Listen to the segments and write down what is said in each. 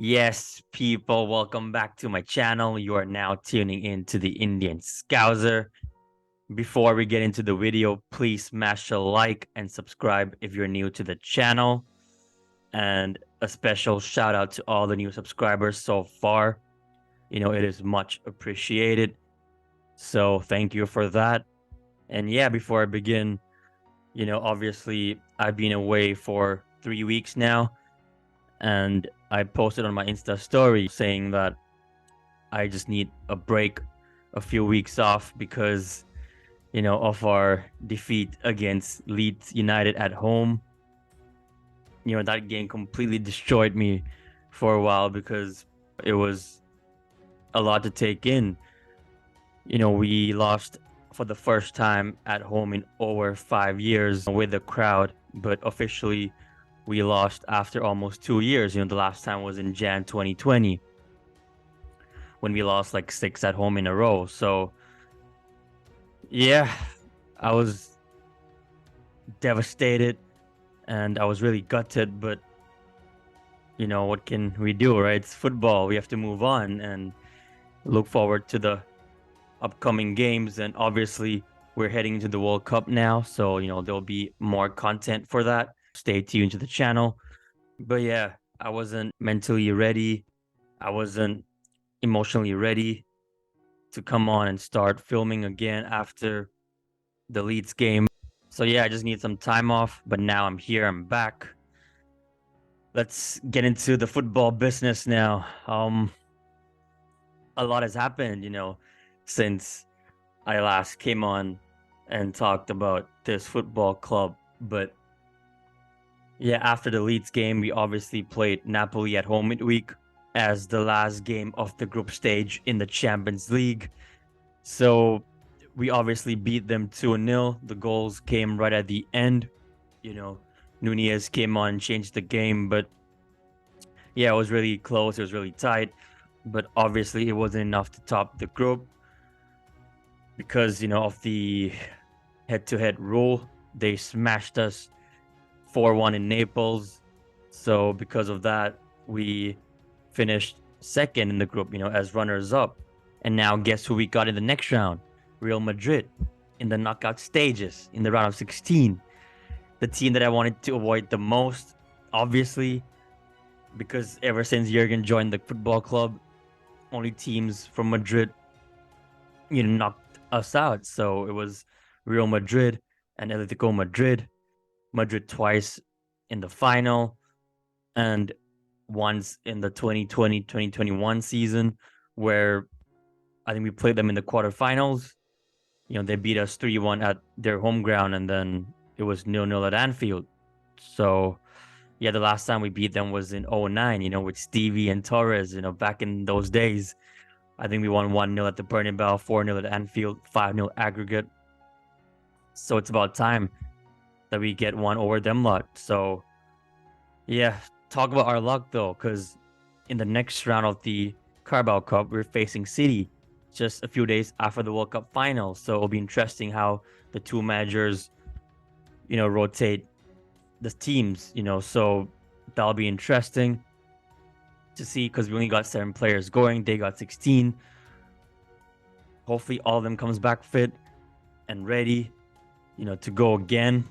Yes, people, welcome back to my channel. You are now tuning in to the Indian Scouser. Before we get into the video, please smash a like and subscribe if you're new to the channel. And a special shout out to all the new subscribers so far. It is much appreciated. So thank you for that. And yeah, before I begin, obviously I've been away for 3 weeks now. And I posted on my Insta story saying that I just need a break, a few weeks off because, of our defeat against Leeds United at home. That game completely destroyed me for a while because it was a lot to take in. We lost for the first time at home in over 5 years with the crowd, but officially we lost after almost 2 years. The last time was in Jan 2020 when we lost like 6 at home in a row. So yeah, I was devastated and I was really gutted, but what can we do, right? It's football. We have to move on and look forward to the upcoming games. And obviously, we're heading into the World Cup now. So, there'll be more content for that. Stay tuned to the channel. But yeah, I wasn't mentally ready. I wasn't emotionally ready to come on and start filming again after the Leeds game. So yeah, I just need some time off, but now I'm here, I'm back. Let's get into the football business now. A lot has happened, since I last came on and talked about this football club. But yeah, after the Leeds game, we obviously played Napoli at home midweek as the last game of the group stage in the Champions League. So we obviously beat them 2-0. The goals came right at the end. Nunez came on and changed the game, but yeah, it was really close. It was really tight, but obviously it wasn't enough to top the group because, of the head-to-head rule. They smashed us 4-1 in Naples. So because of that, we finished second in the group, as runners up. And now guess who we got in the next round? Real Madrid in the knockout stages in the round of 16. The team that I wanted to avoid the most, obviously, because ever since Jurgen joined the football club, only teams from Madrid, knocked us out. So it was Real Madrid and Atletico Madrid. Madrid twice in the final and once in the 2020-2021 season where I think we played them in the quarterfinals. They beat us 3-1 at their home ground and then it was 0-0 at Anfield. So yeah, the last time we beat them was in 2009, with Stevie and Torres, back in those days. I think we won 1-0 at the Bernabeu, 4-0 at Anfield, 5-0 aggregate. So it's about time that we get one over them lot. So yeah, talk about our luck though, because in the next round of the Carabao Cup, we're facing City just a few days after the World Cup final. So it'll be interesting how the two managers, rotate the teams, so that'll be interesting to see because we only got 7 players going. They got 16. Hopefully all of them comes back fit and ready, to go again.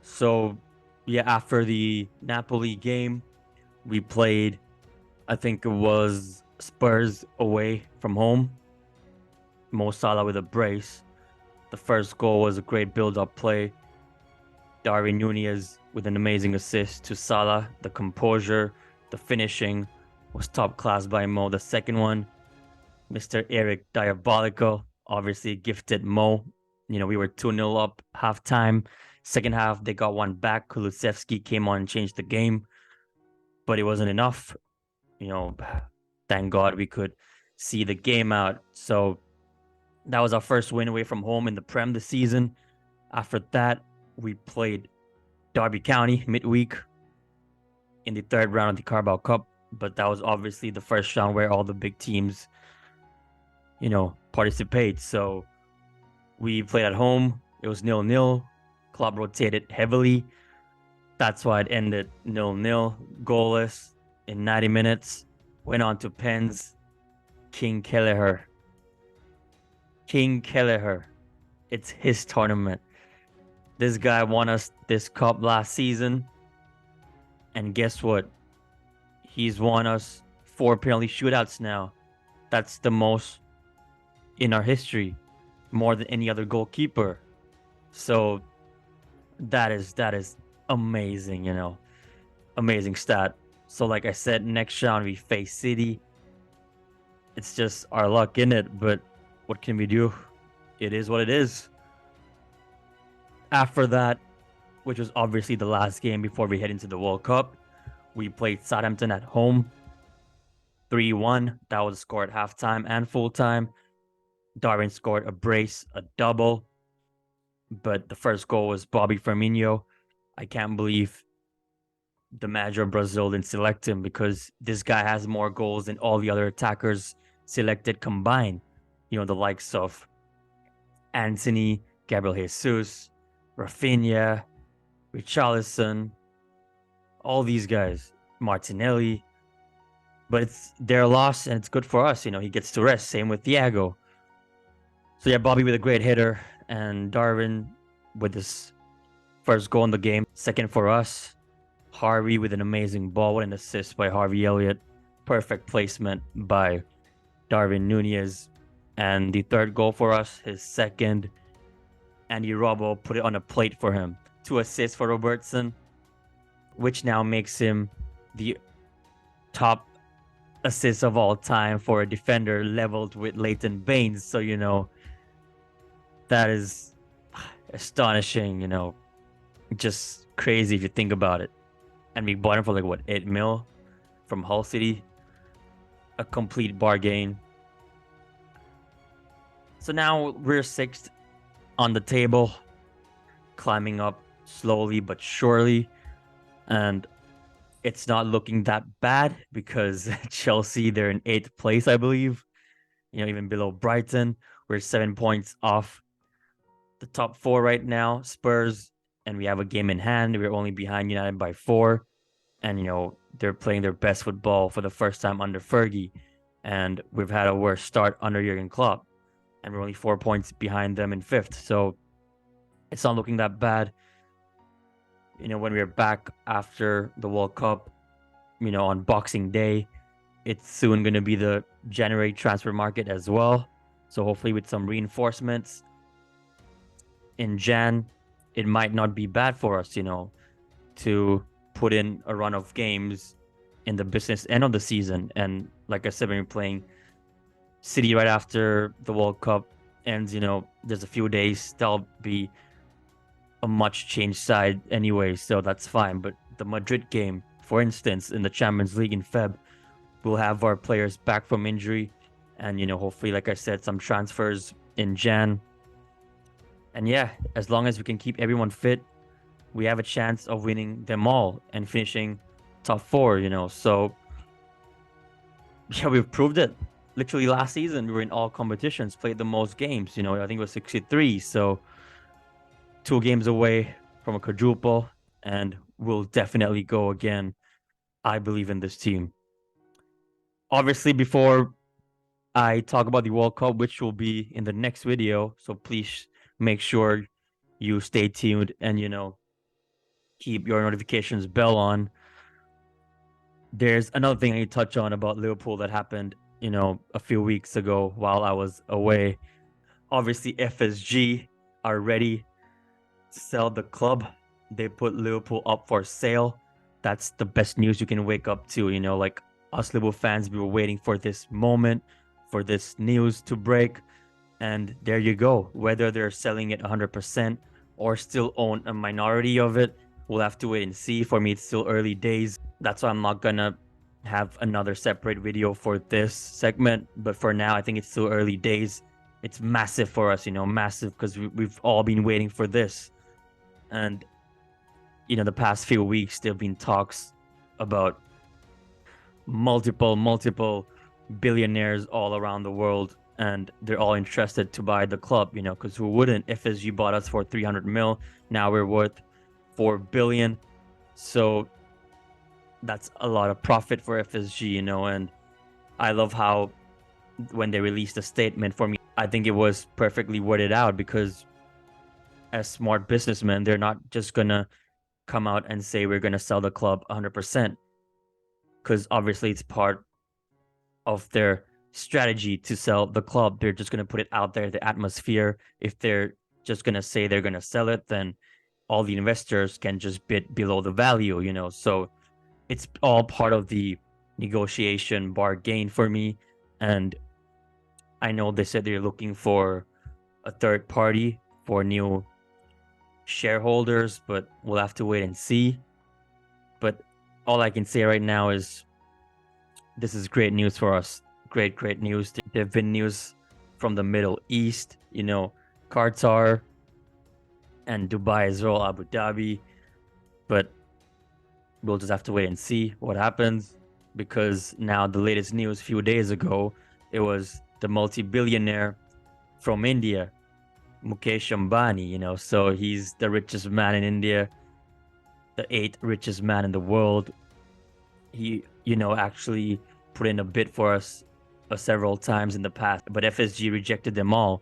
So yeah, after the Napoli game, we played, I think it was Spurs away from home. Mo Salah with a brace. The first goal was a great build-up play. Darwin Nunez with an amazing assist to Salah. The composure, the finishing was top class by Mo. The second one, Mr. Eric Diabolical, obviously gifted Mo. We were 2-0 up halftime. Second half, they got one back. Kulusevski came on and changed the game, but it wasn't enough. Thank God we could see the game out. So that was our first win away from home in the Prem this season. After that, we played Derby County midweek in the third round of the Carabao Cup, but that was obviously the first round where all the big teams, participate. So we played at home. It was 0-0. Club rotated heavily. That's why it ended 0-0, goalless in 90 minutes, went on to pens. King Kelleher. King Kelleher. It's his tournament. This guy won us this cup last season. And guess what? He's won us 4 penalty shootouts now. That's the most in our history, more than any other goalkeeper. So that is amazing, amazing stat. So like I said, next round we face City. It's just our luck in it, but what can we do? It is what it is. After that, which was obviously the last game before we head into the World Cup, we played Southampton at home. 3-1. That was a score at halftime and full time. Darwin scored a brace, a double. But the first goal was Bobby Firmino. I can't believe the manager of Brazil didn't select him, because this guy has more goals than all the other attackers selected combined. The likes of Anthony, Gabriel Jesus, Rafinha, Richarlison, all these guys, Martinelli. But it's their loss, and it's good for us. He gets to rest. Same with Thiago. So yeah, Bobby with a great hitter, and Darwin with his first goal in the game. Second for us, Harvey with an amazing ball. What an assist by Harvey Elliott. Perfect placement by Darwin Nunez. And the third goal for us, his second, Andy Robbo put it on a plate for him. 2 assists for Robertson, which now makes him the top assist of all time for a defender, leveled with Leighton Baines. So, that is astonishing, just crazy if you think about it. And we bought him for 8 mil from Hull City. A complete bargain. So now we're 6th on the table, climbing up slowly but surely. And it's not looking that bad, because Chelsea, they're in 8th place, I believe. Even below Brighton. We're 7 points off the top 4 right now. Spurs, and we have a game in hand. We're only behind United by 4. And, they're playing their best football for the first time under Fergie. And we've had a worse start under Jurgen Klopp. And we're only 4 points behind them in 5th. So it's not looking that bad. When we're back after the World Cup, on Boxing Day, it's soon going to be the January transfer market as well. So hopefully with some reinforcements in Jan, it might not be bad for us, to put in a run of games in the business end of the season. And like I said, when we're playing City right after the World Cup ends, there's a few days, there'll be a much changed side anyway, so that's fine. But the Madrid game, for instance, in the Champions League in Feb, we'll have our players back from injury, and hopefully, like I said, some transfers in Jan. And yeah, as long as we can keep everyone fit, we have a chance of winning them all and finishing top 4. So yeah, we've proved it. Literally last season, we were in all competitions, played the most games. I think it was 63. So 2 games away from a quadruple, and we'll definitely go again. I believe in this team. Obviously, before I talk about the World Cup, which will be in the next video, so please make sure you stay tuned and, keep your notifications bell on. There's another thing I need to touch on about Liverpool that happened, a few weeks ago while I was away. Obviously, FSG are ready sell the club. They put Liverpool up for sale. That's the best news you can wake up to. Like us Liverpool fans, we were waiting for this moment, for this news to break. And there you go. Whether they're selling it 100% or still own a minority of it, we'll have to wait and see. For me, it's still early days. That's why I'm not gonna have another separate video for this segment. But for now, I think it's still early days. It's massive for us, massive, because we've all been waiting for this. And, the past few weeks, there have been talks about multiple billionaires all around the world, and they're all interested to buy the club, because who wouldn't? FSG bought us for 300 mil. Now we're worth 4 billion. So that's a lot of profit for FSG, and I love how when they released a statement, for me, I think it was perfectly worded out, because as smart businessmen, they're not just gonna come out and say we're gonna sell the club 100%, because obviously it's part of their strategy to sell the club. They're just gonna put it out there, the atmosphere. If they're just gonna say they're gonna sell it, then all the investors can just bid below the value. So it's all part of the negotiation bargain for me. And I know they said they're looking for a third party for new shareholders, but we'll have to wait and see. But all I can say right now is this is great news for us. Great, great news. There have been news from the Middle East, Qatar and Dubai as well, Abu Dhabi. But we'll just have to wait and see what happens, because now the latest news a few days ago, it was the multi-billionaire from India, Mukesh Ambani, so he's the richest man in India, the 8th richest man in the world. He, actually put in a bid for us several times in the past, but FSG rejected them all.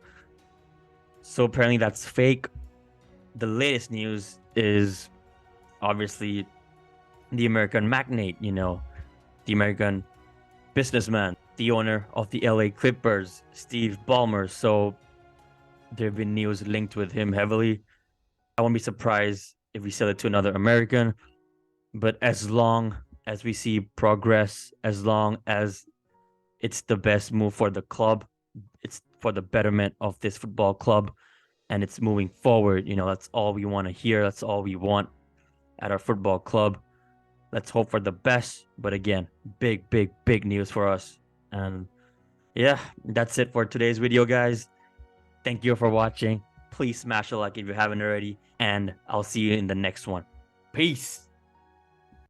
So apparently that's fake. The latest news is obviously the American magnate, the American businessman, the owner of the LA Clippers, Steve Ballmer. So there have been news linked with him heavily. I won't be surprised if we sell it to another American, but as long as we see progress, as long as it's the best move for the club, it's for the betterment of this football club, and it's moving forward, that's all we want to hear. That's all we want at our football club. Let's hope for the best. But again, big, big, big news for us. And yeah, that's it for today's video, guys. Thank you for watching. Please smash a like if you haven't already, and I'll see you in the next one. Peace.